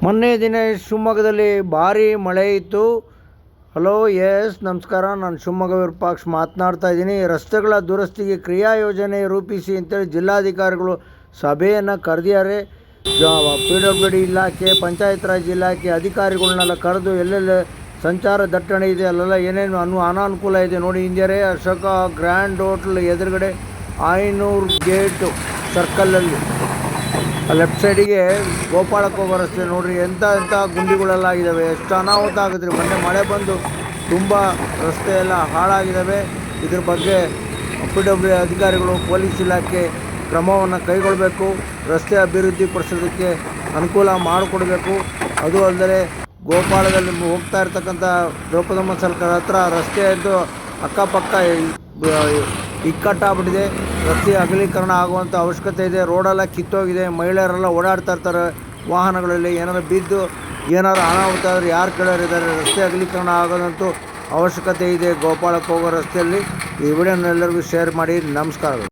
ಮೊನ್ನೆ ದಿನ ಶಿವಮೊಗ್ಗದಲ್ಲಿ ಭಾರಿ ಮಳೆ ಇತ್ತು. ಹಲೋ ನಮಸ್ಕಾರ. ನಾನು ಶಿವಮೊಗ್ಗ ವಿರೂಪಾಕ್ಷ ಮಾತನಾಡ್ತಾ ಇದ್ದೀನಿ. ರಸ್ತೆಗಳ ದುರಸ್ತಿಗೆ ಕ್ರಿಯಾ ಯೋಜನೆ ರೂಪಿಸಿ ಅಂತೇಳಿ ಜಿಲ್ಲಾಧಿಕಾರಿಗಳು ಸಭೆಯನ್ನು ಕರೆದಿದ್ದಾರೆ. PWD ಇಲಾಖೆ, ಪಂಚಾಯತ್ ರಾಜ್ ಇಲಾಖೆ ಅಧಿಕಾರಿಗಳನ್ನೆಲ್ಲ ಕರೆದು ಎಲ್ಲೆಲ್ಲಿ ಸಂಚಾರ ದಟ್ಟಣೆ ಇದೆ ಅಲ್ಲೆಲ್ಲ ಏನೇನು ಅನಾನುಕೂಲ ಇದೆ ನೋಡಿ. ಹಿಂದೆ ಅಶೋಕ ಗ್ರ್ಯಾಂಡ್ ಹೋಟ್ಲ್ ಎದುರುಗಡೆ ಆಯನೂರು ಗೇಟ್ ಸರ್ಕಲಲ್ಲಿ ಲೆಫ್ಟ್ ಸೈಡಿಗೆ ಗೋಪಾಳಕ್ಕೆ ಹೋಗೋ ರಸ್ತೆ ನೋಡಿರಿ, ಎಂಥ ಗುಂಡಿಗಳೆಲ್ಲ ಆಗಿದ್ದಾವೆ. ಎಷ್ಟು ಅನಾಹುತ ಆಗುತ್ತೆ. ಮೊನ್ನೆ ಮಳೆ ಬಂದು ತುಂಬ ರಸ್ತೆ ಎಲ್ಲ ಹಾಳಾಗಿದ್ದಾವೆ. ಇದ್ರ ಬಗ್ಗೆ PWD ಅಧಿಕಾರಿಗಳು, ಪೊಲೀಸ್ ಇಲಾಖೆ ಕ್ರಮವನ್ನು ಕೈಗೊಳ್ಳಬೇಕು. ರಸ್ತೆ ಅಭಿವೃದ್ಧಿ ಪಡಿಸೋದಕ್ಕೆ ಅನುಕೂಲ ಮಾಡಿಕೊಡ್ಬೇಕು. ಅದು ಅಲ್ಲದೆ ಗೋಪಾಳದಲ್ಲಿ ಹೋಗ್ತಾ ಇರ್ತಕ್ಕಂಥ ದ್ರೌಪದಮ್ಮ ಸರ್ಕಲ್ ಹತ್ರ ರಸ್ತೆ ಇದ್ದು ಅಕ್ಕಪಕ್ಕ ಇಕ್ಕಟ್ಟಾಗ್ಬಿಟ್ಟಿದೆ. ರಸ್ತೆ ಅಗಲೀಕರಣ ಆಗುವಂಥ ಅವಶ್ಯಕತೆ ಇದೆ. ರೋಡೆಲ್ಲ ಕಿತ್ತೋಗಿದೆ. ಮಹಿಳೆಯರೆಲ್ಲ ಓಡಾಡ್ತಾ ಇರ್ತಾರೆ ವಾಹನಗಳಲ್ಲಿ. ಏನಾದ್ರು ಬಿದ್ದು ಏನಾದ್ರು ಅನಾಹುತ ಆದರೆ ಯಾರು ಕೇಳೋರಿದ್ದಾರೆ? ರಸ್ತೆ ಅಗಲೀಕರಣ ಆಗೋದಂತೂ ಅವಶ್ಯಕತೆ ಇದೆ ಗೋಪಾಳಕ್ಕೆ ಹೋಗೋ ರಸ್ತೆಯಲ್ಲಿ. ಈ ವಿಡಿಯೋನ ಎಲ್ಲರಿಗೂ ಶೇರ್ ಮಾಡಿ. ನಮಸ್ಕಾರಗಳು.